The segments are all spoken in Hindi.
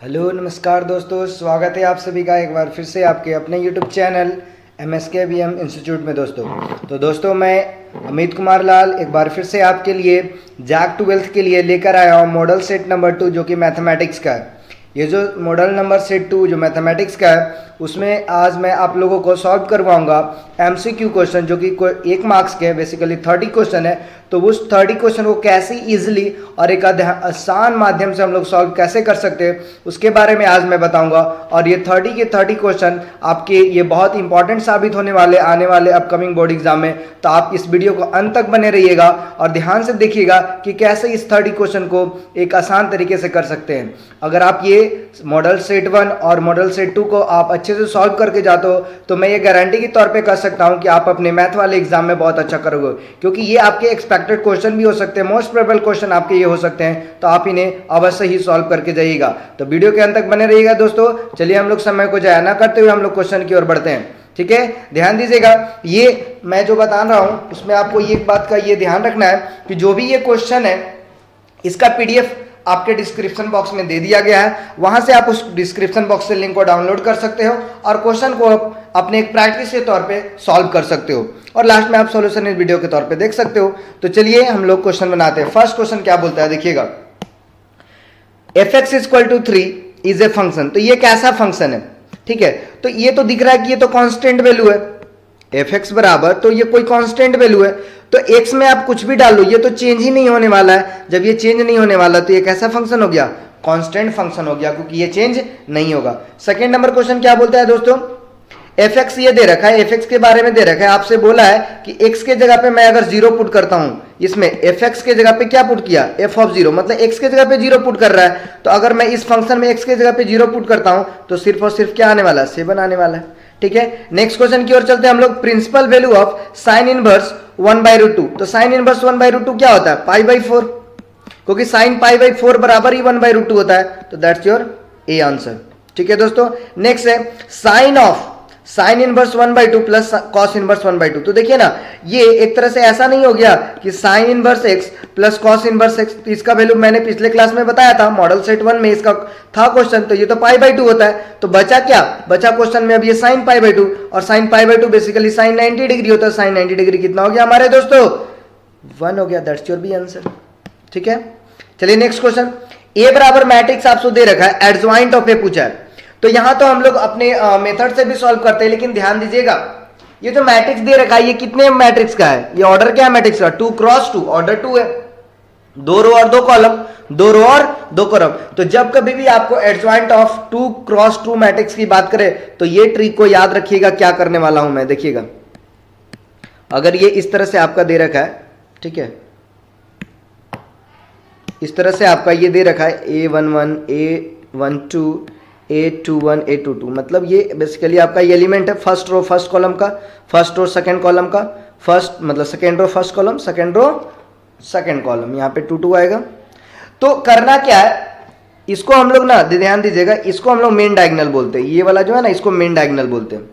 हेलो नमस्कार दोस्तों, स्वागत है आप सभी का एक बार फिर से आपके अपने यूट्यूब चैनल MSKBM इंस्टीट्यूट में। दोस्तों मैं अमित कुमार लाल एक बार फिर से आपके लिए जैक 12th के लिए लेकर आया हूँ मॉडल सेट नंबर 2 जो कि मैथमेटिक्स का है। ये जो मॉडल नंबर सेट 2 जो मैथमेटिक्स का है उसमें आज मैं आप लोगों को सॉल्व करवाऊंगा MCQ क्वेश्चन जो कि 1 मार्क्स के बेसिकली 30 क्वेश्चन है। तो उस 30 क्वेश्चन को कैसे इजीली और एक आसान माध्यम से हम लोग सॉल्व कैसे कर सकते हैं उसके बारे में आज मैं बताऊंगा। और ये 30 के 30 क्वेश्चन आपके ये बहुत इंपॉर्टेंट साबित होने वाले आने वाले अपकमिंग बोर्ड एग्जाम में। तो आप इस वीडियो को अंत तक बने रहिएगा और ध्यान से देखिएगा कि कैसे इस 30 क्वेश्चन को एक आसान तरीके से कर सकते हैं। अगर आप ये मॉडल सेट 1 और मॉडल सेट 2 को आप अच्छे से सॉल्व करके जाते हो तो मैं ये गारंटी के तौर पे कर सकता हूं कि आप अपने मैथ वाले एग्जाम में बहुत अच्छा करोगे, क्योंकि ये आपके एक्सपेक्टेड क्वेश्चन भी हो सकते हैं, मोस्ट प्रोबेबल क्वेश्चन आपके ये हो सकते हैं। तो आप इन्हें अवश्य ही सॉल्व करके जाइएगा। तो वीडियो के अंत तक बने रहिएगा दोस्तों। चलिए हम लोग समय को जाया ना करते हुए हम लोग क्वेश्चन की ओर बढ़ते हैं। ठीक है, ध्यान दीजिएगा। ये मैं जो बता रहा हूं उसमें आपको एक बात का ये ध्यान रखना है कि जो भी ये क्वेश्चन है इसका PDF आपके डिस्क्रिप्शन बॉक्स में दे दिया गया है। वहां से आप उस डिस्क्रिप्शन बॉक्स से लिंक को डाउनलोड कर सकते हो और क्वेश्चन को अपने एक प्रैक्टिस के तौर पे सॉल्व कर सकते हो और लास्ट में आप सॉल्यूशन इस वीडियो के तौर पे देख सकते हो। तो चलिए हम लोग क्वेश्चन बनाते हैं। फर्स्ट क्वेश्चन क्या बोलता है, देखिएगा। fx = 3 is a function. तो ये कैसा फंक्शन है? ठीक है, तो ये तो दिख रहा है कि ये तो कांस्टेंट वैल्यू है। fx बराबर तो ये कोई कांस्टेंट वैल्यू है, तो x में आप कुछ भी डाल लो ये तो चेंज ही नहीं होने वाला है। जब ये चेंज नहीं होने वाला तो ये कैसा फंक्शन हो गया? कांस्टेंट फंक्शन हो गया, क्योंकि ये चेंज नहीं होगा। सेकंड नंबर क्वेश्चन क्या बोलता है दोस्तों? fx ये दे रखा है, fx के बारे में दे रखा है। आपसे बोला है कि x के जगह पे मैं अगर 0 पुट करता हूं, इसमें fx के जगह पे क्या पुट किया? f(0), मतलब x के जगह पे 0 पुट कर रहा है। तो अगर मैं इस फंक्शन में x के जगह पे 0 पुट करता हूं तो सिर्फ और सिर्फ क्या आने वाला है? 7 आने वाला है। ठीक है, नेक्स्ट क्वेश्चन की ओर चलते हैं हम लोग। Principal value of sine inverse 1/√2। तो साइन इनवर्स 1/√2 क्या होता है? π/4, क्योंकि साइन π/4 बराबर ही 1/√2 होता है। तो दैट्स योर ए आंसर। ठीक है दोस्तों, नेक्स्ट है sine inverse 1/2 plus cos inverse 1/2। तो देखिए ना, ये एक तरह से ऐसा नहीं हो गया कि sine inverse x plus cos inverse x। तो इसका वैल्यू मैंने पिछले क्लास में बताया था, मॉडल सेट 1 में इसका था क्वेश्चन। तो ये तो π/2 होता है। तो बचा क्या? बचा क्वेश्चन में अब ये साइन π/2, और साइन π/2 बेसिकली साइन 90 डिग्री होता है। साइन 90 डिग्री कितना हो गया हमारे दोस्तों? 1 हो गया। That's your B answer. ठीक है, चलिए नेक्स्ट क्वेश्चन। ए बराबर मैट्रिक्स आपसे दे रखा है, एडजॉइंट ऑफ ए पूछा है। तो यहां तो हम लोग अपने मेथड से भी सॉल्व करते हैं, लेकिन ध्यान दीजिएगा ये जो मैट्रिक्स दे रखा है ये कितने मैट्रिक्स का है? ये ऑर्डर क्या है मैट्रिक्स का? 2x2, ऑर्डर 2 है। 2 रो और 2 कॉलम, 2 रो और 2 कॉलम। तो जब कभी भी आपको एडजॉइंट ऑफ 2x2 मैट्रिक्स की बात करें तो ये ट्रिक को याद रखिएगा। क्या करने वाला हूं मैं, देखिएगा। अगर ये इस तरह से आपका दे रखा है, ठीक है, इस तरह से आपका ये दे रखा है A11, A12, A21, A22, मतलब ये बेसिकली आपका ये एलिमेंट है। फर्स्ट रो फर्स्ट कॉलम का, फर्स्ट रो सेकंड कॉलम का, फर्स्ट मतलब second row first column, second row second column, यहाँ पे 2 आएगा। तो करना क्या है, इसको हम लोग ना ध्यान दीजिएगा, इसको हम लोग मेन डायगोनल बोलते हैं। ये वाला जो है ना, इसको मेन डायगोनल बोलते हैं।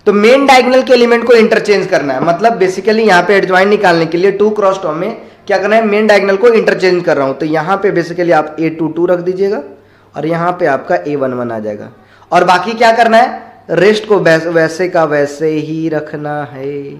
तो मेन डायगोनल के एलिमेंट को इंटरचेंज करना है, मतलब बेसिकली यहाँ पे एडजॉइंट निकालने के लिए 2x2 में क्या करना है? मेन डायगोनल को इंटरचेंज कर रहा हूं। तो यहाँ पे बेसिकली आप A22 रख दीजिएगा और यहाँ पे आपका A11 आ जाएगा। और बाकी क्या करना है? रेस्ट को वैसे का वैसे ही रखना है।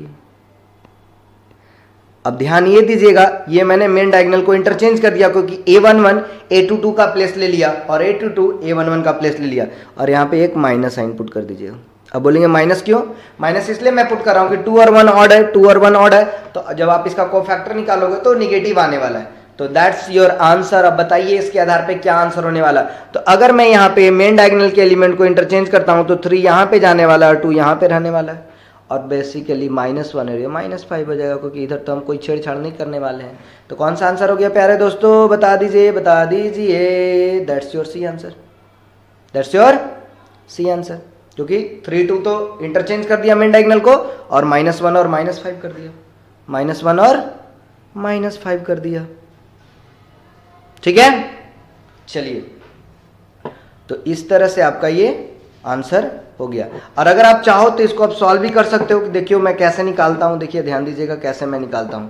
अब ध्यान ये दीजिएगा, ये मैंने मेन डायगोनल को इंटरचेंज कर दिया, क्योंकि A11 A22 का प्लेस ले लिया और A22 A11 का प्लेस ले लिया, और यहाँ पे एक माइनस साइन पुट कर दीजिएगा। अब बोलेंगे माइनस क्यों? माइनस इसलिए मैं पुट कर रहा हूं कि 2 और 1 ऑड है, 2 और 1 ऑड है। तो जब आप इसका कोफैक्टर निकालोगे तो निगेटिव आने वाला है। तो दैट्स योर आंसर। अब बताइए इसके आधार पे क्या आंसर होने वाला। तो अगर मैं यहाँ पे मेन डायगोनल के एलिमेंट को इंटरचेंज करता हूं तो 3 यहाँ पे जाने वाला है और 2 यहाँ पे रहने वाला है, और बेसिकली -1 है, -5 हो जाएगा, क्योंकि इधर तो हम कोई छेड़छाड़ नहीं करने वाले हैं। तो कौन सा आंसर हो गया प्यारे दोस्तों? बता दीजिए, बता दीजिए। That's your C answer. That's your C answer, क्योंकि 3, 2 तो इंटरचेंज कर दिया मेन डायगोनल को, और -1 और -5 कर दिया, -1 और -5 कर दिया। ठीक है, चलिए, तो इस तरह से आपका ये आंसर हो गया। और अगर आप चाहो तो इसको आप सॉल्व भी कर सकते हो। कि देखियो मैं कैसे निकालता हूं, देखिए ध्यान दीजिएगा कैसे मैं निकालता हूं।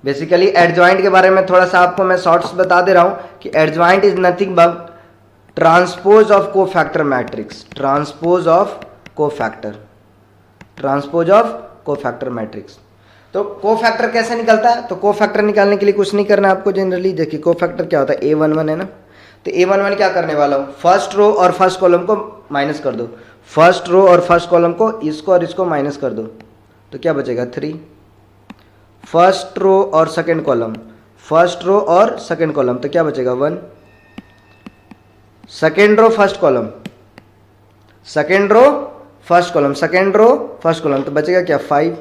बेसिकली एडजॉइंट के बारे में थोड़ा सा आपको मैं शॉर्ट्स बता दे रहा हूं कि adjoint is nothing but transpose of cofactor matrix, transpose of cofactor, transpose of cofactor matrix. तो कोफैक्टर कैसे निकलता है? तो कोफैक्टर निकालने के लिए कुछ नहीं करना आपको जनरली। देखिए कोफैक्टर क्या होता है, A11 है ना, तो A11 क्या करने वाला हूँ, फर्स्ट रो और फर्स्ट कॉलम को माइनस कर दो, फर्स्ट रो और फर्स्ट कॉलम को, इसको और इसको माइनस कर दो, तो क्या बचेगा 3। फर्स्ट रो और सेकंड कॉलम, फर्स्ट रो और सेकंड कॉलम, तो क्या बचेगा 1। Second row first column, second row first column, second row first column, तो बचेगा क्या 5।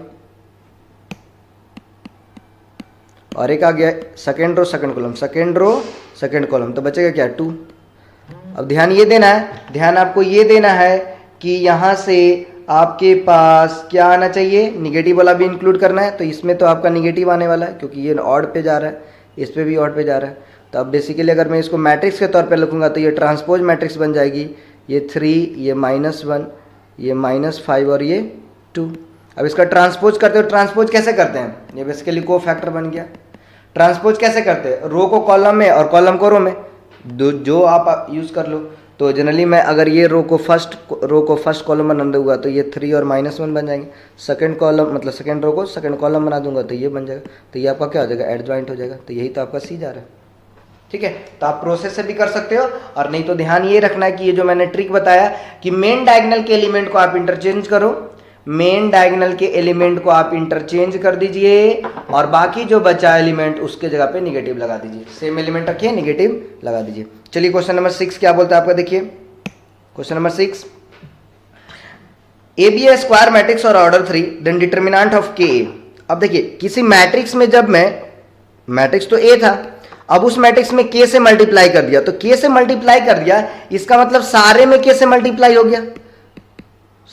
और एक आ गया second row second column, second row second column, तो बचेगा क्या 2। अब ध्यान ये देना है, ध्यान आपको ये देना है कि यहां से आपके पास क्या आना चाहिए, निगेटिव वाला भी इंक्लूड करना है। तो इसमें तो आपका निगेटिव आने वाला है क्योंकि ये ऑड पे जा रहा है, इस पे भी ऑड पे जा रहा है। तो अब बेसिकली अगर मैं इसको मैट्रिक्स के तौर पे लिखूंगा तो ये ट्रांसपोज मैट्रिक्स बन जाएगी, ये 3, ये -1, ये -5 और ये 2। अब इसका ट्रांसपोज करते हो, ट्रांसपोज कैसे करते हैं, ये बेसिकली कोफैक्टर बन गया। ट्रांसपोज कैसे करते हैं, रो को कॉलम में और कॉलम को रो में, जो आप यूज़ कर लो। तो जनरली मैं अगर ये रो को फर्स्ट कॉलम बना दूंगा तो ये 3 और -1 बन जाएंगे, सेकंड कॉलम मतलब सेकंड रो को सेकंड कॉलम बना दूंगा तो ये बन जाएगा, तो ये आपका क्या हो जाएगा, एडजॉइंट हो जाएगा। तो यही तो आपका सी जा रहा है, ठीक है। तो आप प्रोसेस से भी कर सकते हो, और नहीं तो ध्यान ये रखना है कि ये जो मैंने ट्रिक बताया कि मेन डायगोनल के एलिमेंट को आप इंटरचेंज करो, मेन डायगोनल के एलिमेंट को आप इंटरचेंज कर दीजिए और बाकी जो बचा एलिमेंट उसके जगह पे निगेटिव लगा दीजिए, सेम एलिमेंट रखिए निगेटिव लगा दीजिए। चलिए क्वेश्चन नंबर 6 क्या बोलता है आपका, देखिए question number 6, A B A square matrix और order 3 then determinant of k A. अब देखिए किसी मैट्रिक्स में जब मैं, मैट्रिक्स तो ए था, अब उस मैट्रिक्स में के से मल्टीप्लाई कर दिया, तो के से मल्टीप्लाई कर दिया इसका मतलब सारे में के से मल्टीप्लाई हो गया,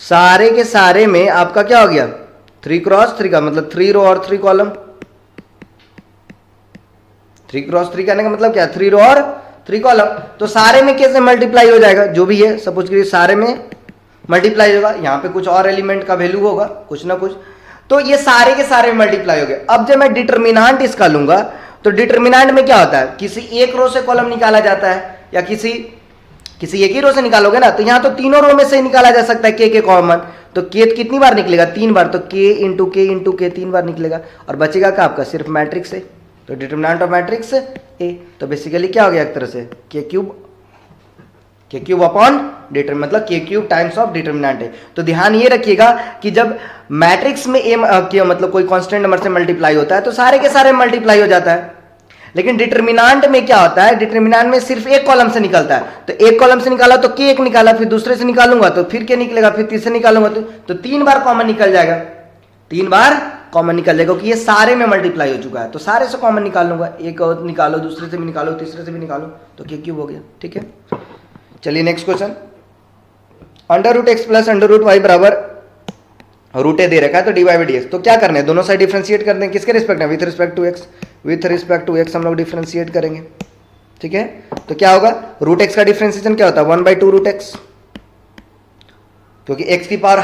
सारे के सारे में आपका क्या हो गया 3 क्रॉस 3 का मतलब 3 रो और 3 कॉलम। 3 क्रॉस 3 करने का मतलब क्या, 3 रो और 3 कॉलम, तो सारे में कैसे मल्टीप्लाई हो जाएगा, जो भी है सपोज करिए सारे में मल्टीप्लाई होगा, यहां पे कुछ और एलिमेंट का वैल्यू होगा कुछ ना कुछ, तो ये सारे के सारे में मल्टीप्लाई हो गए। अब जब मैं डिटर्मिनेंट इसका लूंगा तो डिटर्मिनेंट में क्या होता है, किसी एक रो से कॉलम निकाला जाता है या किसी एक ही रो से निकालोगे ना, तो यहां तो तीनों रो में से निकाला जा सकता है के कॉमन, तो के कितनी बार निकलेगा 3 बार, तो के इंटू के 3 बार निकलेगा और बचेगा क्या आपका सिर्फ मैट्रिक्स ए, तो डिटर्मिनेंट ऑफ मैट्रिक्स ए। तो बेसिकली क्या हो गया एक तरह से के क्यूब अपॉन डिटर्मिनेंट मतलब के क्यूब टाइम्स ऑफ डिटर्मिनेंट है। तो ध्यान ये रखिएगा कि जब मैट्रिक्स में ए मतलब कोई कांस्टेंट नंबर से मल्टीप्लाई होता है तो सारे के सारे मल्टीप्लाई हो जाता है, लेकिन डिटर्मिनेंट में क्या होता है, डिटर्मिनेंट में सिर्फ एक कॉलम से निकलता है, तो एक कॉलम से निकाला तो के एक निकाला, फिर दूसरे से निकालूंगा तो फिर के निकलेगा, फिर तीसरे निकालूंगा तो 3 बार कॉमन निकल जाएगा, 3 बार कॉमन निकल जाएगा क्योंकि ये सारे में मल्टीप्लाई हो चुका है, तो सारे से कॉमन निकाल लूंगा, एक और निकालो दूसरे से भी निकालो तीसरे से भी निकालो तो के क्यूब हो गया, ठीक है। चलिए next question, √x plus √y बराबर रूट ए दे रखा है तो dy बाई dx, तो क्या करना है, दोनों साइड डिफरेंशिएट कर दें, किसके रिस्पेक्ट में, विथ रिस्पेक्ट टू x हम लोग डिफरेंशिएट करेंगे, ठीक है। तो क्या होगा, √x का डिफरेंशिएशन क्या होता है 1/2 √x, क्योंकि x की पावर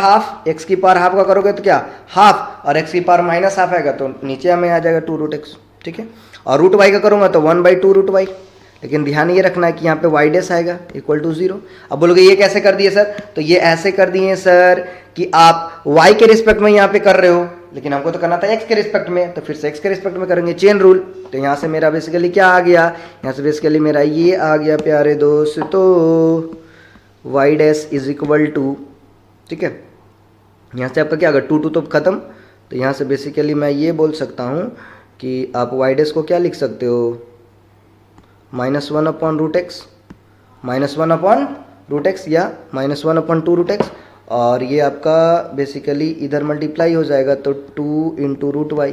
हाफ का करोगे तो क्या हाफ, और x की पावर -½ आएगा तो नीचे हमें आ जाएगा 2 √x, ठीक है। और √y का करूंगा तो 1/2 √y, लेकिन ध्यान ये रखना है कि यहाँ पे y डैश आएगा इक्वल टू 0। अब बोलोगे ये कैसे कर दिए सर, तो ये ऐसे कर दिए सर कि आप y के रिस्पेक्ट में यहाँ पे कर रहे हो, लेकिन हमको तो करना था x के रिस्पेक्ट में, तो फिर से x के रिस्पेक्ट में करेंगे, चेन रूल। तो यहाँ से मेरा बेसिकली क्या आ गया, यहाँ से बेसिकली मेरा ये आ गया प्यारे दोस्त, तो y dash is equal to, ठीक है, यहाँ से आपका क्या होगा 2 तो खत्म, तो यहाँ से बेसिकली मैं ये बोल सकता हूँ कि आप y डैश को क्या लिख सकते हो, -1/√x, -1/√x या -1/2 √x, और ये आपका बेसिकली इधर मल्टीप्लाई हो जाएगा तो 2 इंटू √y,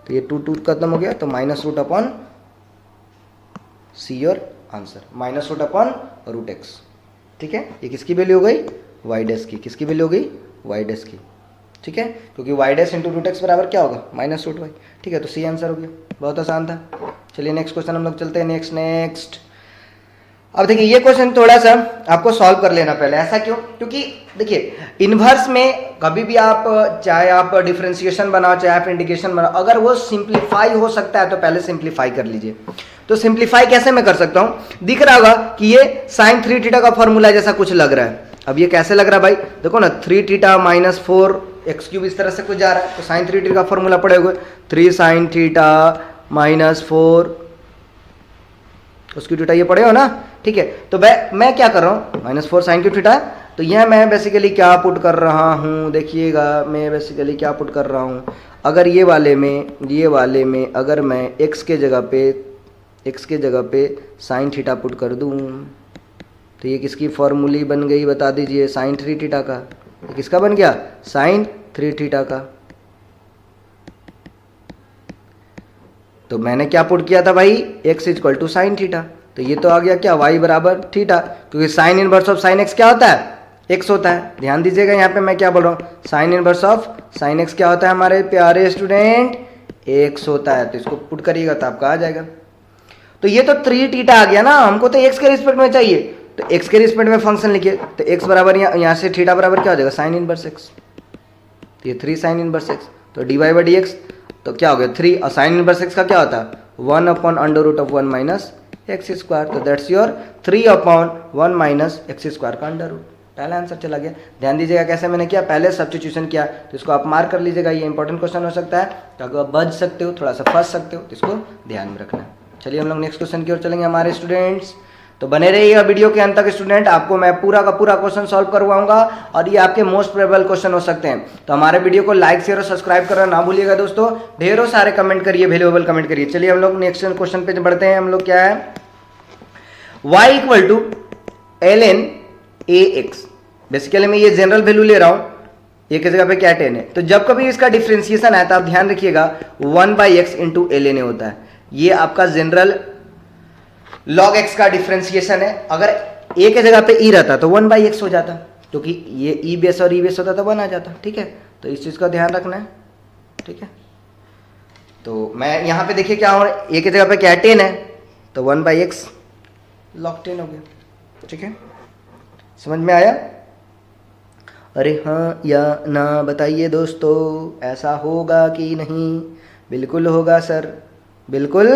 तो ये 2 खत्म हो गया, तो -√/ सी योर आंसर, -√x, ठीक है। ये किसकी वैल्यू हो गई, y डैश की, किसकी वैल्यू हो गई, y डैश की, ठीक है, क्योंकि y डैश इंटू √x बराबर क्या होगा -√y, ठीक है। तो सी आंसर हो गया, बहुत आसान था। चलिए नेक्स्ट क्वेश्चन हम लोग चलते हैं, नेक्स्ट अब देखिए ये क्वेश्चन थोड़ा सा आपको सॉल्व कर लेना पहले। ऐसा क्यों? क्योंकि देखिए इन्वर्स में कभी भी आप चाहे आप डिफरेंशिएशन बनाओ चाहे आप इंटीग्रेशन बनाओ, अगर वो सिंप्लीफाई हो सकता है तो पहले सिंप्लीफाई कर लीजिए। तो सिंप्लीफाई कैसे मैं कर सकता हूं? दिख रहा होगा कि ये साइन 3 थीटा का फॉर्मूला जैसा कुछ लग रहा है। अब ये कैसे लग रहा है भाई? देखो ना 3 थीटा माइनस 4 एक्स क्यूब इस तरह से कुछ जा रहा है। तो साइन 3 थीटा का फॉर्मूला पड़े हुए 3 साइन थीटा माइनस 4 उसकी थीटा ये पड़े हो ना, ठीक है। तो मैं क्या कर रहा हूँ, -4 साइन की थीटा। तो यह मैं बेसिकली क्या पुट कर रहा हूँ, देखिएगा मैं बेसिकली क्या पुट कर रहा हूँ। अगर ये वाले में अगर मैं x के जगह पे साइन थीटा पुट कर दूँ तो ये किसकी फॉर्मूली बन गई बता दीजिए? साइन 3 थीटा का। ये किसका बन गया? साइन 3 थीटा का। तो मैंने क्या पुट किया था भाई? x equal to sine theta. तो ये तो आ गया क्या? y बराबर थीटा, क्योंकि sine inverse of sine x क्या होता है? x होता है। ध्यान दीजिएगा यहाँ पे मैं क्या बोल रहा हूँ, sine inverse of sine x क्या होता है हमारे प्यारे स्टूडेंट? x होता है। तो इसको पुट करिएगा तो आपका आ जाएगा। तो ये तो 3 थीटा आ गया ना, हमको तो x के रिस्पेक्ट में चाहिए। तो x के रिस्पेक्ट में फंक्शन लिखिए। तो x बराबर यहाँ से थीटा बराबर क्या हो जाएगा? Sine inverse x। तो ये 3 साइन इनवर्स x। तो dy बाई डी एक्स तो क्या हो गया? 3। और साइन इनवर्स x का क्या होता है? 1 upon under root of 1 minus X square. तो that's your 3 upon 1 minus X square का अंडर रूट। पहला आंसर चला गया। ध्यान दीजिएगा कैसे मैंने किया, पहले सब्स्टिट्यूशन किया। तो इसको आप मार्क कर लीजिएगा, ये इंपॉर्टेंट क्वेश्चन हो सकता है। तो अगर आप बच सकते हो, थोड़ा सा फंस सकते हो, तो इसको ध्यान में रखना है। चलिए हम लोग नेक्स्ट क्वेश्चन की ओर चलेंगे हमारे स्टूडेंट्स। तो बने रहिएगा वीडियो के अंत तक स्टूडेंट, आपको मैं पूरा का पूरा क्वेश्चन सॉल्व करवाऊंगा और ये आपके मोस्ट प्रोबेबल क्वेश्चन हो सकते हैं। तो हमारे वीडियो को लाइक शेयर और सब्सक्राइब करना ना भूलिएगा दोस्तों। ढेरों सारे कमेंट करिए, वैल्यूएबल कमेंट करिए। चलिए हम लोग नेक्स्ट क्वेश्चन पे बढ़ते हैं। हम लोग क्या है, y equal to ln ax। Basically मैं ये जनरल वैल्यू ले रहा हूं, एक जगह पे क्या 10 है। तो जब कभी इसका डिफरेंशिएशन है तो आप ध्यान रखिएगा 1/x इंटू ln a होता है। ये आपका जनरल log x का डिफरेंशिएशन है। अगर a के जगह पे e रहता तो 1/x हो जाता, क्योंकि ये e बेस और e बेस होता तो 1 आ जाता। ठीक है, तो इस चीज का ध्यान रखना है। ठीक है, तो मैं यहाँ पे देखिए क्या हो रहा है, a की जगह पे क्या 10 है तो 1/x log 10 हो गया। ठीक है, समझ में आया? अरे हाँ या ना बताइए दोस्तों, ऐसा होगा कि नहीं? बिल्कुल होगा सर, बिल्कुल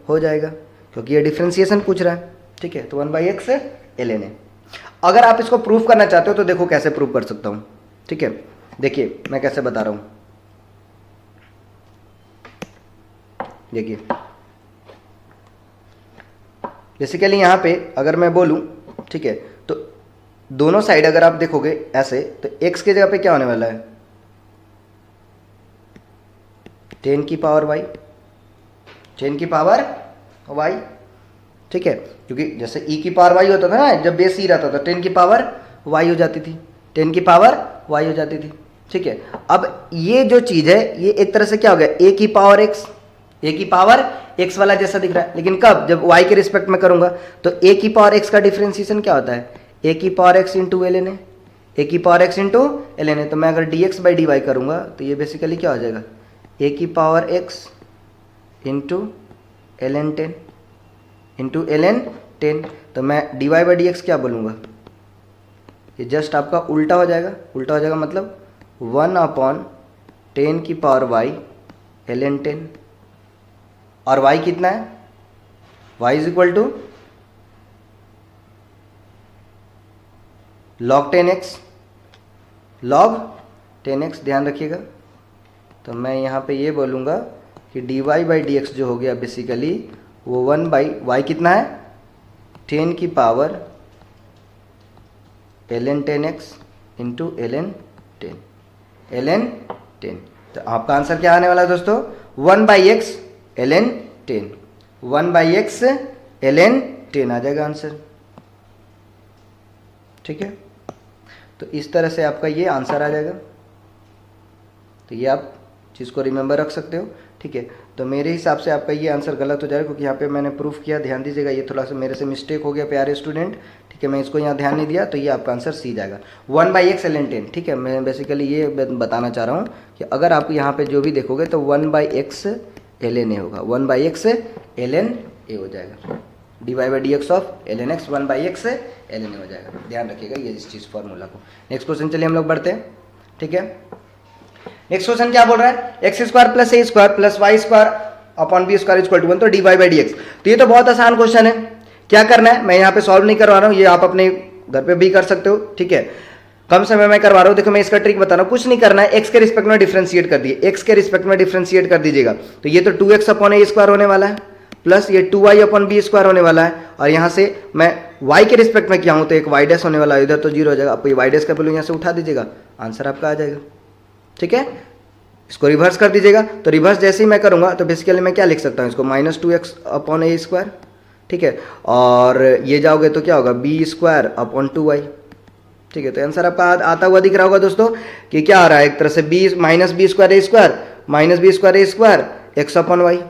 हो जाएगा, क्योंकि ये डिफरेंशिएशन पूछ रहा है। ठीक है, तो 1/x ln a। अगर आप इसको प्रूफ करना चाहते हो तो देखो कैसे प्रूफ कर सकता हूँ। ठीक है, देखिए मैं कैसे बता रहा हूँ। देखिए बेसिकली यहाँ पे अगर मैं बोलूँ, ठीक है, तो दोनों साइड अगर आप देखोगे ऐसे, तो x की जगह पे क्या होने वाला है? 10 की पावर y, 10 की पावर y। ठीक है, क्योंकि जैसे e की पावर y होता था ना, जब बेस e रहता था 10 की पावर y हो जाती थी, 10 की पावर y हो जाती थी। ठीक है, अब ये जो चीज़ है ये एक तरह से क्या हो गया, a की पावर x, a की पावर x वाला जैसा दिख रहा है। लेकिन कब? जब y के रिस्पेक्ट में करूंगा तो a की पावर x का डिफरेंशिएशन क्या होता है? a की power x into L N A, a की power x into L N A. तो मैं अगर dx बाई डी वाई करूंगा तो ये बेसिकली क्या हो जाएगा, a की power x into L N 10 into L N 10। तो मैं D Y by D X क्या बोलूँगा, ये जस्ट आपका उल्टा हो जाएगा। उल्टा हो जाएगा मतलब 1/10 की पावर y एल एन 10। और y कितना है? y is equal to log 10x, log 10x। ध्यान रखिएगा, तो मैं यहाँ पे ये बोलूँगा कि dy बाई डी एक्स जो हो गया बेसिकली वो 1/y कितना है, 10 की power ln 10x into ln 10, ln 10। तो आपका आंसर क्या आने वाला है दोस्तों? 1/x ln 10, 1/x ln 10 आ जाएगा आंसर। ठीक है, तो इस तरह से आपका ये आंसर आ जाएगा। तो ये आप चीज़ को रिमेंबर रख सकते हो। ठीक है, तो मेरे हिसाब से आपका ये आंसर गलत हो जाएगा, क्योंकि यहाँ पे मैंने प्रूफ किया। ध्यान दीजिएगा, ये थोड़ा सा मेरे से मिस्टेक हो गया प्यारे स्टूडेंट। ठीक है, मैं इसको यहाँ ध्यान नहीं दिया, तो ये आपका आंसर सी जाएगा 1/x ln 10। ठीक है, मैं बेसिकली ये बताना चाह रहा हूँ कि अगर आप यहाँ पे जो भी देखोगे तो 1/x ln a होगा, 1/x ln a हो जाएगा। D Y by D X of L N X 1/x से एल एन हो जाएगा। ध्यान रखिएगा ये इस चीज़ फॉर्मूला को। नेक्स्ट क्वेश्चन चलिए हम लोग बढ़ते हैं, ठीक है। नेक्स्ट क्वेश्चन क्या बोल रहा है, x square plus a square plus y square upon b square equal to 1, तो d Y by D x. तो ये तो बहुत आसान क्वेश्चन है, क्या करना है, मैं यहाँ पे सॉल्व नहीं करवा रहा हूँ, ये आप अपने घर पे भी कर सकते हो, ठीक है। कम समय में करवा रहा हूँ। देखो मैं इसका ट्रिक बता रहा हूँ, कुछ नहीं करना है, एक्स के रिस्पेक्ट में डिफरेंशिएट कर दिए, एक्स के रिस्पेक्ट में डिफरेंशिएट कर दीजिएगा। तो ये तो 2x अपॉन ए स्क्वायर होने वाला है प्लस ये 2y अपॉन बी स्क्वायर होने वाला है, और यहाँ से मैं y के रिस्पेक्ट में किया हूँ तो एक y डैश होने वाला है, इधर तो 0 हो जाएगा। आप ये y डैश का वैल्यू यहाँ से उठा दीजिएगा, आंसर आपका आ जाएगा, ठीक है। इसको रिवर्स कर दीजिएगा, तो रिवर्स जैसे ही मैं करूँगा तो बेसिकली मैं क्या लिख सकता हूँ इसको, -2x अपॉन ए स्क्वायर, ठीक है, और ये जाओगे तो क्या होगा बी स्क्वायर अपॉन 2y, ठीक है। तो आंसर आपका आता हुआ दिख रहा होगा दोस्तों कि क्या आ रहा है, एक तरह से माइनस बी स्क्वायर ए स्क्वायर एक्स अपॉन वाई,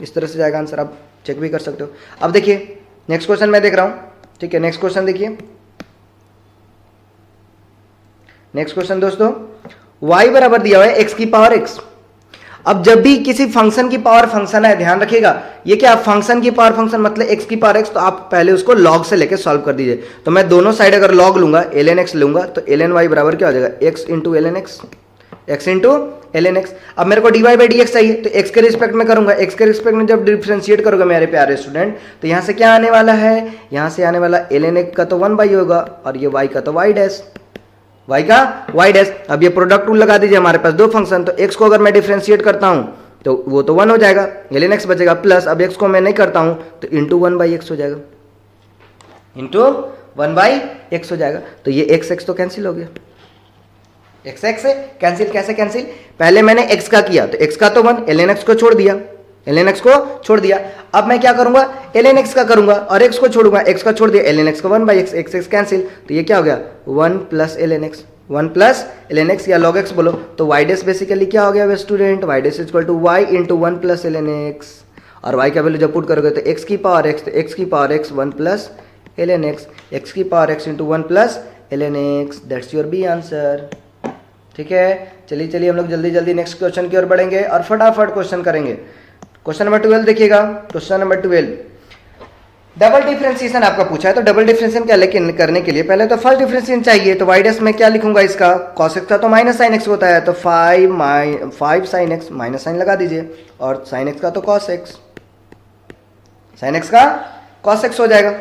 इस तरह से जाएगा आंसर, आप चेक भी कर सकते हो। अब देखिए नेक्स्ट क्वेश्चन मैं देख रहा हूँ, ठीक है। नेक्स्ट क्वेश्चन देखिए, नेक्स्ट क्वेश्चन दोस्तों, y बराबर दिया हुआ है x की पावर x। अब जब भी किसी फंक्शन की पावर फंक्शन है, ध्यान रखिएगा, ये क्या फंक्शन की पावर फंक्शन मतलब x की पावर x, तो आप पहले उसको log से लेके सॉल्व कर दीजिए। तो मैं दोनों साइड अगर log लूंगा, ln x लूंगा, तो ln y बराबर क्या हो जाएगा, x into ln x, x into ln x। अब मेरे को dy बाई डी एक्स चाहिए, तो x के रिस्पेक्ट में करूंगा, x के रिस्पेक्ट में जब डिफ्रेंशिएट करोगे मेरे प्यारे स्टूडेंट, तो यहाँ से क्या आने वाला है, यहाँ से आने वाला ln x का तो 1/, होगा, और ये y का तो y डैश, y का y डैश। अब ये प्रोडक्ट रूल लगा दीजिए, हमारे पास दो फंक्शन, तो x को अगर मैं डिफरेंशिएट करता हूं तो वो तो 1 हो जाएगा, ln x बचेगा, प्लस अब x को मैं नहीं करता हूं तो इंटू 1/x हो जाएगा, इंटू 1/x हो जाएगा। तो ये x तो कैंसिल हो गया, x कैंसिल, कैसे कैंसिल, पहले मैंने x का किया तो x का तो 1, ln x को छोड़ दिया, अब मैं क्या करूंगा, ln x का करूंगा और x को छोड़ूंगा, x का छोड़ दिया, ln x को 1/x, x कैंसिल, तो ये क्या हो गया 1 प्लस ln x या log x बोलो, तो y डैश बेसिकली क्या हो गया वे student, y dash equal to y into 1 plus ln x, और y का वैल्यू जब पुट करोगे तो x की पावर x, तो x की power x 1 plus ln x की power x into 1 plus ln x, that's your B answer, ठीक है। चलिए हम लोग जल्दी नेक्स्ट क्वेश्चन की ओर बढ़ेंगे और फटाफट क्वेश्चन करेंगे। क्वेश्चन नंबर 12 देखिएगा, क्वेश्चन नंबर 12, डबल डिफरेंशिएशन आपका पूछा है। तो डबल डिफरेंशिएशन क्या लेकिन करने के लिए पहले तो फर्स्ट डिफरेंशिएशन चाहिए, तो y डैश में क्या लिखूंगा इसका, cos x का तो माइनस साइन x होता है, तो 5 साइन x, माइनस साइन लगा दीजिए, और साइन x का तो cos x, साइन x का cos x हो जाएगा।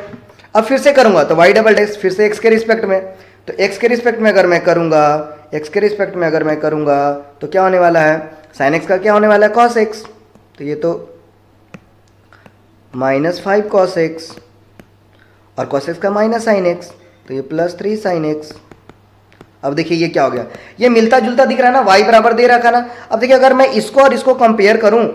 अब फिर से करूंगा तो y डबल डैश, फिर से x के रिस्पेक्ट में, तो x के रिस्पेक्ट में अगर मैं करूंगा, तो क्या होने वाला है, साइन x का क्या होने वाला है cos x, तो ये तो -5 cos x, और cos x का माइनस साइन x, तो ये +3 साइन x। अब देखिए ये क्या हो गया, ये मिलता जुलता दिख रहा है ना, y बराबर दे रखा ना। अब देखिए अगर मैं इसको और इसको कंपेयर करूं,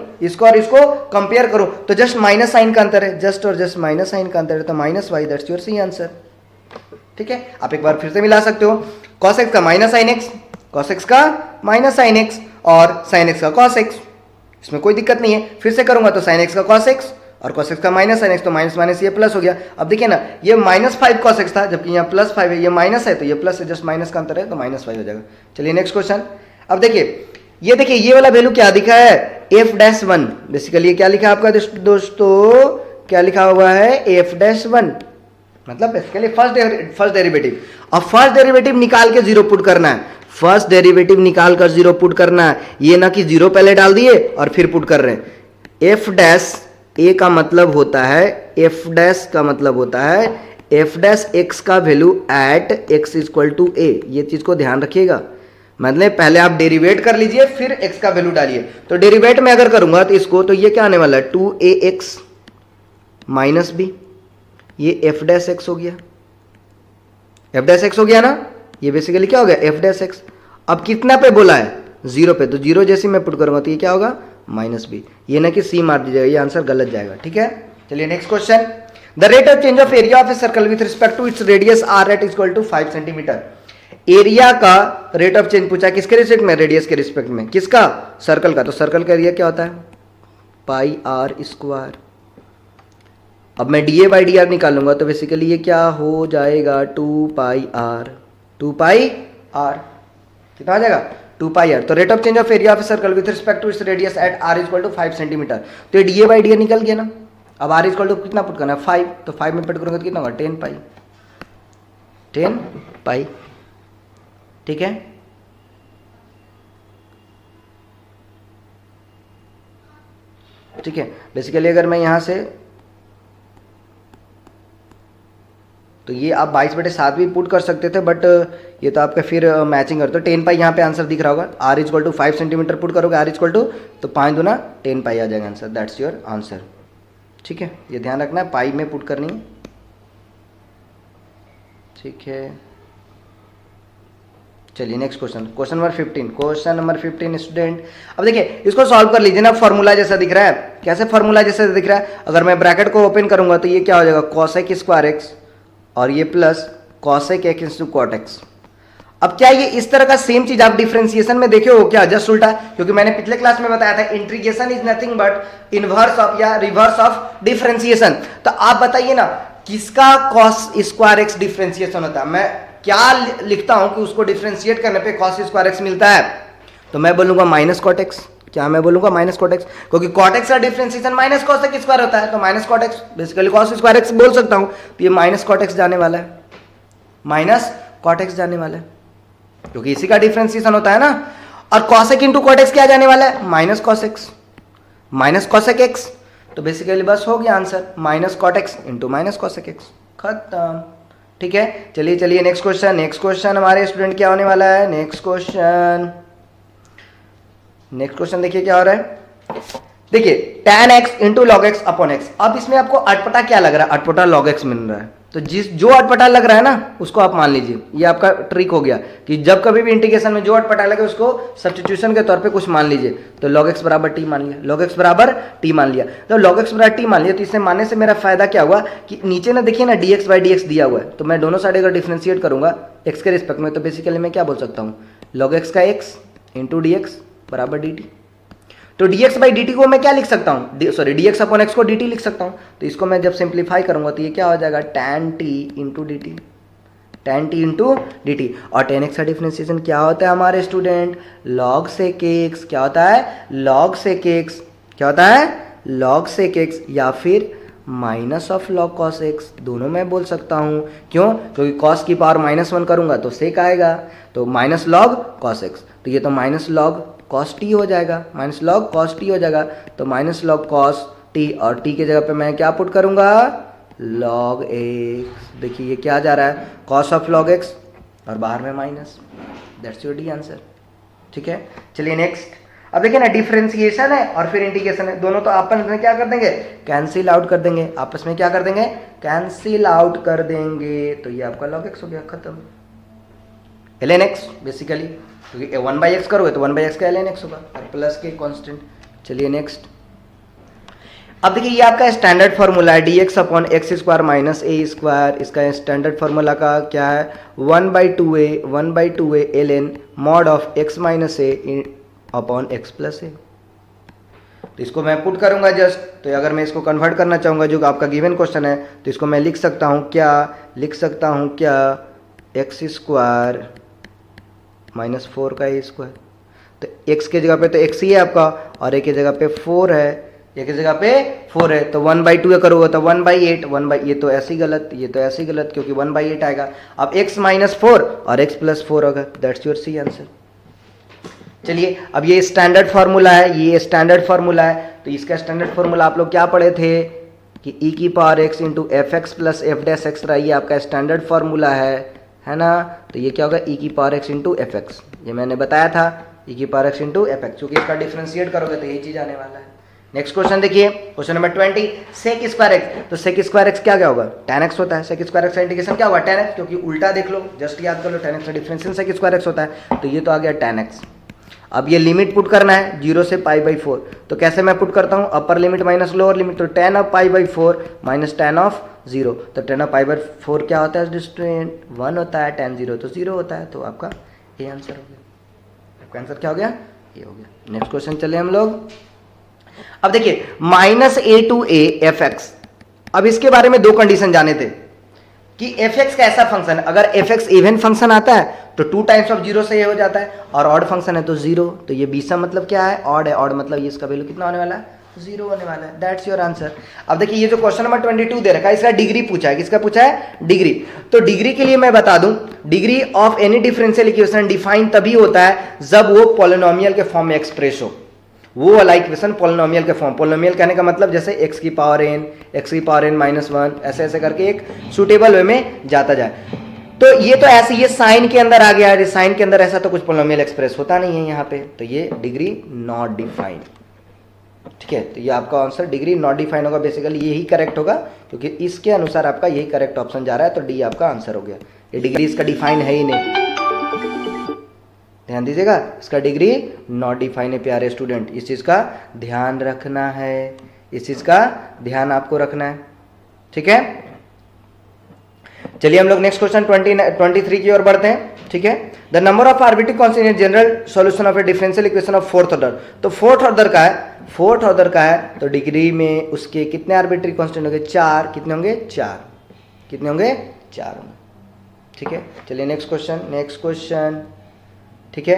तो जस्ट माइनस साइन का अंतर है, जस्ट माइनस साइन का अंतर है, तो -y, that's your C answer, ठीक है। आप एक बार फिर से मिला सकते हो, cos x का माइनस साइन x, और sin x का cos x, इसमें कोई दिक्कत नहीं है। फिर से करूंगा तो sin x का cos x और cos x का माइनस sin x, तो माइनस ये प्लस हो गया। अब देखिए ना, ये -5 cos x था, जबकि यहाँ +5 है, ये माइनस है तो ये प्लस है, जस्ट माइनस का अंतर है तो -5 हो जाएगा। चलिए नेक्स्ट क्वेश्चन। अब देखिए ये वाला वैल्यू क्या दिखा है, f'1, बेसिकली ये क्या लिखा है आपका दोस्तों, क्या लिखा हुआ है f'1, मतलब बेसिकली फर्स्ट डेरिवेटिव। अब फर्स्ट डेरिवेटिव निकाल के जीरो पुट करना है, फर्स्ट डेरिवेटिव निकाल कर जीरो पुट करना है, ये ना कि जीरो पहले डाल दिए और फिर पुट कर रहे हैं। f डैश a का मतलब होता है, f डैश x का value at x equal to a, ये चीज को ध्यान रखिएगा। मतलब पहले आप डेरिवेट कर लीजिए फिर x का वैल्यू डालिए। तो डेरिवेट में अगर करूंगा तो इसको, तो ये क्या आने वाला है 2ax माइनस b, ये f डैश x हो गया, ना, ये बेसिकली क्या हो गया f डैश x। अब कितना पे बोला है, 0 पे, तो 0 जैसे मैं पुट करूंगा तो ये क्या होगा -b, ये ना कि c मार दीजिएगा, ये आंसर गलत जाएगा, ठीक है। चलिए next question, the rate of change of area of a circle with respect to its radius r at equal to 5 centimetre. Area का रेट ऑफ चेंज पूछा, किसके रिस्पेक्ट में, रेडियस के रिस्पेक्ट में, किसका, सर्कल का। तो सर्कल का एरिया क्या होता है πr²। अब मैं dA/dr निकालूंगा तो बेसिकली ये क्या हो जाएगा 2πr, कितना आ जाएगा 2πr। तो rate of change of area of circle with respect to its radius at r equal to 5 centimetre. तो ये dA/dr निकल गया ना। अब आर इक्वल टू कितना पुट करना है 5, तो 5 में पुट करूँगा तो कितना होगा 10 पाई, 10 पाई, ठीक है। ठीक है, बेसिकली अगर मैं यहाँ से, तो ये आप 22/7 भी पुट कर सकते थे, बट ये तो आपका फिर मैचिंग कर, तो 10 पाई यहाँ पे आंसर दिख रहा होगा। R equal to 5 centimetre put करोगे, आर इक्वल टू, तो 5 दूना 10 पाई आ जाएगा आंसर, दैट्स योर आंसर। ठीक है, ये ध्यान रखना है, पाई में पुट करनी है। ठीक है, चलिए next question, question number 15। Question number 15 student, अब देखिए इसको सॉल्व कर लीजिए ना। फॉर्मूला जैसा दिख रहा है, कैसे फॉर्मूला जैसा दिख रहा है, अगर मैं ब्रैकेट को ओपन करूंगा तो ये क्या हो जाएगा cosec स्क्वायर एक्स, और ये plus cosec x into cot x। अब क्या ये इस तरह का सेम चीज आप डिफरेंशिएशन में देखे हो क्या, जस्ट उल्टा, क्योंकि मैंने पिछले क्लास में बताया था integration is nothing but inverse of या रिवर्स ऑफ डिफरेंशिएशन। तो आप बताइए ना किसका cos स्क्वायर x डिफरेंशिएशन होता है, मैं क्या लिखता हूं कि उसको डिफरेंशिएट करने पे cos स्क्वायर x मिलता है, तो मैं बोलूंगा माइनस cot x। क्या मैं बोलूंगा माइनस cot x, क्योंकि cot x का डिफरेंशिएशन माइनस cosec स्क्वायर होता है, तो minus cot x, basically cos square x बोल सकता हूं। तो ये माइनस cot x जाने वाला है, माइनस cot x जाने वाला है, क्योंकि इसी का डिफरेंशिएशन होता है ना। और cosec इंटू cot x क्या जाने वाला है, minus cos x, minus cosec x। तो बेसिकली बस हो गया answer, minus cot x into minus cosec x, खत्म। ठीक है, चलिए चलिए नेक्स्ट क्वेश्चन। नेक्स्ट क्वेश्चन हमारे स्टूडेंट क्या होने वाला है, नेक्स्ट क्वेश्चन, नेक्स्ट क्वेश्चन देखिए क्या हो रहा है। देखिए tan x into log x upon x. अब इसमें आपको अटपटा क्या लग रहा है, अटपटा log x मिल रहा है, तो जो अटपटा लग रहा है ना उसको आप मान लीजिए। ये आपका ट्रिक हो गया कि जब कभी भी इंटीग्रेशन में जो अटपटा लगे उसको सब्स्टिट्यूशन के तौर पे कुछ मान लीजिए। तो log x बराबर t मान लिया, log x बराबर t मान लिया, तो log x बराबर t मान लिया। तो इसे मानने से मेरा फायदा क्या हुआ कि नीचे ना देखिए ना dx/dx दिया हुआ है, तो मैं दोनों साइड अगर डिफ्रेंशिएट करूंगा x के रिस्पेक्ट में, तो बेसिकली मैं क्या बोल सकता हूँ, log x का x इंटू dx बराबर dt। तो dx/dt को मैं क्या लिख सकता हूँ, सॉरी dx अपॉन x को dt लिख सकता हूँ। तो इसको मैं जब सिंप्लीफाई करूंगा तो ये क्या हो जाएगा tan t into D T, tan t into D T. और tan x का डिफरेंशिएशन क्या होता है हमारे स्टूडेंट, log sec x। क्या होता है, log sec x। क्या होता है, log sec x, या फिर minus of log cos x, दोनों मैं बोल सकता हूँ। क्यों, क्योंकि cos की पावर -1 करूंगा तो sec आएगा, तो माइनस log cos x, तो ये तो माइनस log cos t हो जाएगा, माइनस log cos t हो जाएगा। तो माइनस log cos t, और t के जगह पे मैं क्या पुट करूंगा, log x। देखिए ये क्या जा रहा है, cos ऑफ log x, और बाहर में minus, that's your D answer. ठीक है, चलिए नेक्स्ट। अब देखिए ना डिफरेंशिएशन है और फिर इंटीग्रेशन है, दोनों तो आपस में क्या कर देंगे, कैंसिल आउट कर देंगे, आपस में क्या कर देंगे, कैंसिल आउट कर देंगे। तो ये आपका log x हो गया, खत्म। ln x बेसिकली, क्योंकि 1/x करोगे तो 1/x का ln x होगा, और प्लस के कांस्टेंट। चलिए नेक्स्ट। अब देखिए ये आपका स्टैंडर्ड फार्मूला है dx upon X square minus A square. इसका स्टैंडर्ड फार्मूला का क्या है, 1/2a ln mod of x minus A upon X plus A. तो इसको मैं पुट करूंगा जस्ट, तो अगर मैं इसको कन्वर्ट करना चाहूंगा जो आपका गिवन क्वेश्चन है, तो इसको मैं लिख सकता हूं क्या, लिख सकता हूं क्या, एक्स स्क्वायर माइनस 4 का ए स्क्वायर। तो x के जगह पे तो x ही है आपका, और a की जगह पे 4 है, a की जगह पे 4 है, तो 1/2 करोगे तो 1/8, ये तो ऐसे ही गलत, ये तो ऐसे ही गलत, क्योंकि 1/8 आएगा। अब x माइनस 4 और x प्लस 4 होगा, दैट्स योर सी आंसर। चलिए अब ये स्टैंडर्ड फार्मूला है, ये स्टैंडर्ड फार्मूला है, तो इसका स्टैंडर्ड फार्मूला आप लोग क्या पढ़े थे कि e की power x into F x plus F dash x रहा, ये आपका स्टैंडर्ड फार्मूला है ना। तो ये क्या होगा, e की power x into F x, ये मैंने बताया था, e की power x into F x, क्योंकि इसका डिफरेंशिएट करोगे तो ये चीज आने वाला है। नेक्स्ट क्वेश्चन देखिए, question number 20, sec square x. तो सेक स्क्वायर एक्स क्या होगा, tan x होता है। सेक स्क्वायर एक्स का इंटीग्रेशन क्या होगा, tan x, क्योंकि उल्टा देख लो, जस्ट याद कर लो, tan x का डिफरेंशिएशन सेक स्क्वायर एक्स होता है, तो ये तो आ गया tan x। अब ये लिमिट पुट करना है 0 से π/4, तो कैसे मैं पुट करता हूँ, upper limit minus lower limit, तो tan of π/4 minus tan of 0, तो tan ऑफ π/4 क्या होता है स्टूडेंट, 1 होता है, tan 0 तो 0 होता है, तो आपका ए आंसर हो गया। आपका आंसर क्या हो गया, ए हो गया। नेक्स्ट क्वेश्चन चले हम लोग। अब देखिए -a to a fx, अब इसके बारे में दो कंडीशन जाने थे कि fx कैसा फंक्शन है। अगर fx इवन फंक्शन आता है तो 2 टाइम्स ऑफ 0 से ये हो जाता है, और ऑड फंक्शन है तो 0, तो ये बीसा मतलब क्या है, ऑड है, ऑड मतलब ये इसका वैल्यू कितना होने वाला है, 0 होने वाला है। That's your answer. अब देखिए ये जो क्वेश्चन नंबर 22 दे रखा है, इसका डिग्री पूछा है। किसका पूछा है? डिग्री। तो डिग्री के लिए मैं बता दूं, degree of any differential equation define तभी होता है जब वो पॉलिनोमियल के फॉर्म में एक्सप्रेस हो। वो वाला इक्वेशन पॉलिनोमियल के फॉर्म, पॉलिनोमियल कहने का मतलब जैसे x की पावर n, x की पावर n माइनस 1, ऐसे ऐसे करके एक सुटेबल वे में जाता जाए। तो ये तो ऐसे, ये साइन के अंदर आ गया, साइन के अंदर ऐसा तो कुछ पॉलिनोमियल एक्सप्रेस होता नहीं है यहाँ पे, तो ये डिग्री नॉट डिफाइंड। ठीक है, तो ये आपका आंसर डिग्री नॉट डिफाइन होगा। बेसिकली यही करेक्ट होगा, क्योंकि इसके अनुसार आपका यही करेक्ट ऑप्शन जा रहा है, तो डी आपका आंसर हो गया। ये डिग्री इसका डिफाइन है ही नहीं, ध्यान दीजिएगा, इसका डिग्री नॉट डिफाइन है प्यारे स्टूडेंट। इस चीज का ध्यान रखना है, इस चीज का ध्यान आपको रखना है। ठीक है, चलिए हम लोग नेक्स्ट क्वेश्चन 23 की ओर बढ़ते हैं। ठीक है, the number of arbitrary constant in general solution of A differential equation of fourth order. तो फोर्थ ऑर्डर का है, फोर्थ ऑर्डर का है, तो डिग्री में उसके कितने आर्बिट्ररी कांस्टेंट होंगे? 4। कितने होंगे? 4। कितने होंगे? 4 होंगे। ठीक है, चलिए नेक्स्ट क्वेश्चन, नेक्स्ट क्वेश्चन। ठीक है,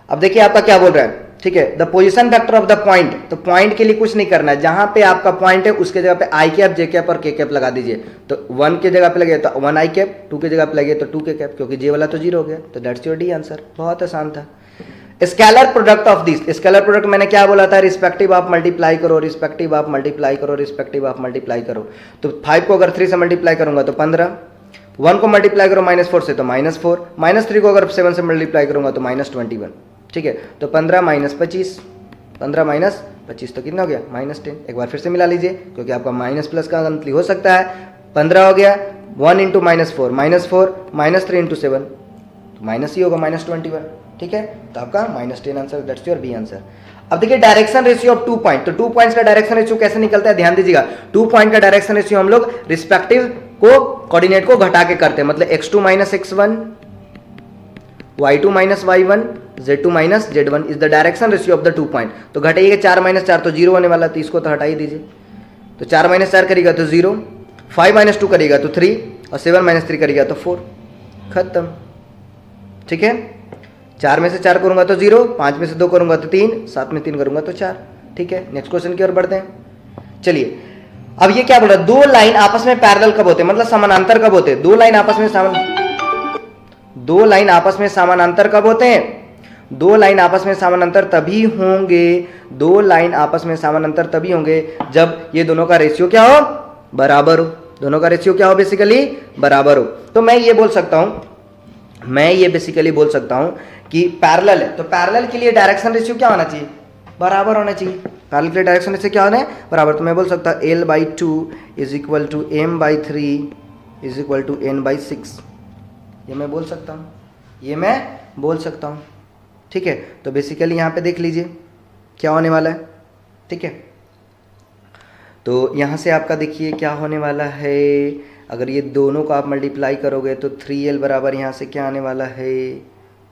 अब देखिए आपका क्या बोल रहा है। ठीक है, the position vector of the point. तो पॉइंट के लिए कुछ नहीं करना है, जहां पे आपका पॉइंट है उसके जगह पे आई कैप, जे कैप और के कैप लगा दीजिए। तो 1 के जगह पे लगे तो 1 आई कैप, 2 के जगह पे लगे तो 2 के कैप, क्योंकि जे वाला तो 0 हो गया, तो दैट्स योर डी आंसर। बहुत आसान था। Scalar product of this, scalar product मैंने क्या बोला था? रिस्पेक्टिव ऑफ मल्टीप्लाई करो, रिस्पेक्टिव ऑफ मल्टीप्लाई करो, रिस्पेक्टिव ऑफ मल्टीप्लाई करो। तो 5 को अगर 3 से मल्टीप्लाई करूंगा तो 15, 1 को मल्टीप्लाई करो -4 से तो -4, -3 को अगर 7 से मल्टीप्लाई करूंगा तो -21। ठीक है, तो 15 - 25, 15 - 25 तो कितना हो गया? -10। एक बार फिर से मिला लीजिए, क्योंकि आपका माइनस प्लस का गंतली हो सकता है। 15 हो गया, 1 × -4, -4, -3 × 7 तो माइनस ही होगा, -21। ठीक है, तो आपका -10 answer, that's your B answer. अब देखिए डायरेक्शन रेशियो ऑफ 2 पॉइंट। तो 2 पॉइंट्स का डायरेक्शन रेशियो कैसे निकलता है? ध्यान दीजिएगा, 2 पॉइंट का डायरेक्शन रेशियो हम लोग रिस्पेक्टिव को कोऑर्डिनेट को घटा के करते हैं। मतलब x2 - x1, y2 - y1, z2 - z1 is the direction ratio of the 2 point. तो घटाइएगा 4 - 4 तो 0 होने वाला, तो इसको तो हटा ही दीजिए। तो 4 - 4 करेगा तो 0, 5 - 2 करेगा तो 3, और 7 - 3 करेगा तो 4, खत्म। ठीक है, 4 में से 4 करूंगा तो 0, 5 में से 2 करूंगा तो 3, 7 में 3 करूंगा तो 4। ठीक है, नेक्स्ट क्वेश्चन की ओर बढ़ते हैं। चलिए, अब ये क्या बोल रहा है? 2 लाइन आपस में पैरेलल कब होते हैं? मतलब समानांतर कब होते हैं? 2 लाइन आपस में दो लाइन आपस में समानांतर कब होते हैं? 2 लाइन आपस में समानांतर तभी होंगे, 2 लाइन आपस में समानांतर तभी होंगे जब ये दोनों का रेशियो क्या हो? बराबर हो। दोनों का रेशियो क्या हो? बेसिकली बराबर हो। तो मैं ये बोल सकता हूं, मैं ये बेसिकली बोल सकता हूं कि पैरेलल है, तो पैरेलल के लिए डायरेक्शन रेशियो क्या होना चाहिए? बराबर होना चाहिए। पैरेलल के लिए डायरेक्शन रेशियो क्या होना है? बराबर। तो मैं बोल सकता हूं L/2 = M/3 = N/6। ये मैं बोल सकता हूँ, ये मैं बोल सकता हूँ। ठीक है, तो बेसिकली यहाँ पे देख लीजिए क्या होने वाला है। ठीक है, तो यहाँ से आपका देखिए क्या होने वाला है। अगर ये दोनों को आप मल्टीप्लाई करोगे तो 3L बराबर यहाँ से क्या आने वाला है।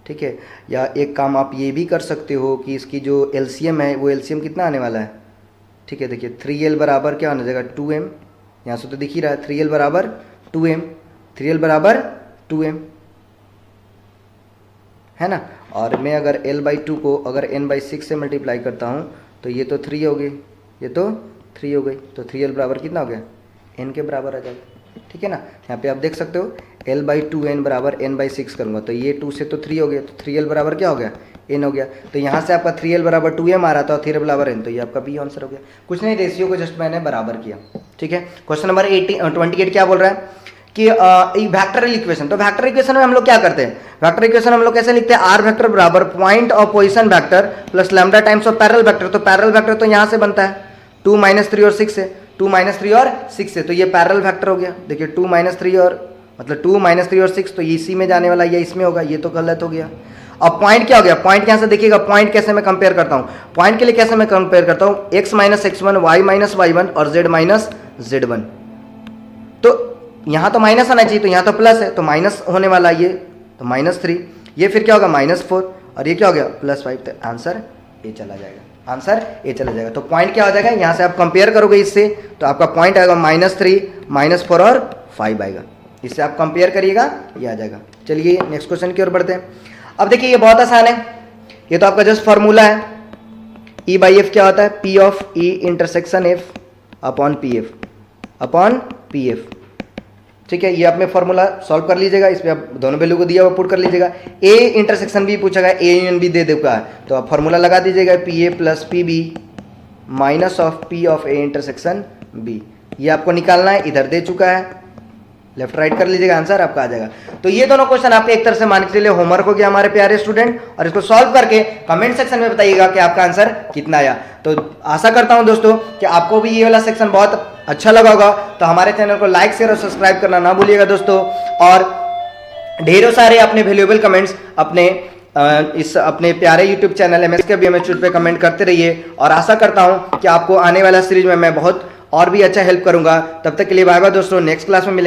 ठीक है, या एक काम आप ये भी कर सकते हो कि इसकी जो LCM है वो LCM कितना आने वाला है। ठीक है, देखिए 3L बराबर क्या आने जाएगा? 2M। यहाँ से तो दिख ही रहा है 3L बराबर 2M, 3L बराबर 2M है ना। और मैं अगर L/2 को अगर N/6 से मल्टीप्लाई करता हूँ तो ये तो 3 हो गई, ये तो 3 हो गई, तो 3L बराबर कितना हो गया? N के बराबर आ जाएगा। ठीक है ना, यहाँ पे आप देख सकते हो L/2N बराबर N/6 करूँगा तो ये 2 से तो 3 हो गया, तो 3L बराबर क्या हो गया? N हो गया। तो यहाँ से आपका 3L बराबर 2M आ रहा था और 3L बराबर N, तो ये आपका बी आंसर हो गया। कुछ नहीं, रेशियो को जस्ट मैंने बराबर किया। ठीक है, क्वेश्चन नंबर 28 क्या बोल रहा है कि वेक्टोरियल इक्वेशन। तो वेक्टोरियल इक्वेशन में हम लोग क्या करते हैं? वेक्टोरियल इक्वेशन हम लोग कैसे लिखते हैं? आर वेक्टर बराबर point of position vector plus lambda times of parallel vector. तो पैरेलल वेक्टर तो यहाँ से बनता है 2 - 3 और 6 से, 2 - 3 और 6 से, तो ये पैरेलल वेक्टर हो गया। देखिए 2 - 3 और मतलब 2 - 3 और 6, तो ये इसी में जाने वाला, ये इसमें होगा, ये तो गलत हो गया। अब पॉइंट क्या हो गया? पॉइंट यहाँ से देखिएगा, पॉइंट कैसे मैं कंपेयर करता हूँ? पॉइंट के लिए कैसे मैं कंपेयर करता हूँ? x - x1, y - y1 और z - z1। तो यहाँ तो माइनस आना चाहिए, तो यहाँ तो प्लस है, तो माइनस होने वाला ये, तो -3। ये फिर क्या होगा? -4, और ये क्या हो गया? +5। तो आंसर ए चला जाएगा, आंसर ए चला जाएगा। तो पॉइंट क्या हो जाएगा? यहाँ से आप कंपेयर करोगे इससे, तो आपका पॉइंट आएगा -3, -4 और 5 आएगा। इससे आप कंपेयर करिएगा, ये आ जाएगा। चलिए नेक्स्ट क्वेश्चन की ओर बढ़ते हैं। अब देखिए ये बहुत आसान है, ये तो आपका जस्ट फॉर्मूला है। ई बाई एफ क्या होता है, P of E intersection F upon P F upon P F. ठीक है, ये आप में फॉर्मूला सॉल्व कर लीजिएगा, इस पे आप दोनों वैल्यू को दिया हुआ पुट कर लीजिएगा। ए इंटरसेक्शन बी पूछेगा, ए यूनियन बी दे देगा, तो आप फॉर्मूला लगा दीजिएगा P A plus P B minus of P of A intersection B. ये आपको निकालना है, इधर दे चुका है, लेफ्ट राइट कर लीजिएगा, आंसर आपका आ जाएगा। तो ये दोनों क्वेश्चन आपके एक तरह से मान के चलिए होमवर्क हो गया हमारे प्यारे स्टूडेंट, और इसको सॉल्व करके कमेंट सेक्शन में बताइएगा कि आपका आंसर कितना आया। तो आशा करता हूं दोस्तों कि आपको भी ये वाला सेक्शन बहुत अच्छा लगा होगा। तो हमारे चैनल को लाइक शेयर और सब्सक्राइब करना ना भूलिएगा दोस्तों, और ढेरों सारे अपने वैल्यूएबल कमेंट्स अपने प्यारे यूट्यूब चैनल MSK BM पे कमेंट करते रहिए, और आशा करता हूं कि आपको आने वाला सीरीज में मैं बहुत और भी अच्छा हेल्प करूंगा। तब तक के लिए बाय बाय दोस्तों, नेक्स्ट क्लास में मिलेंगे।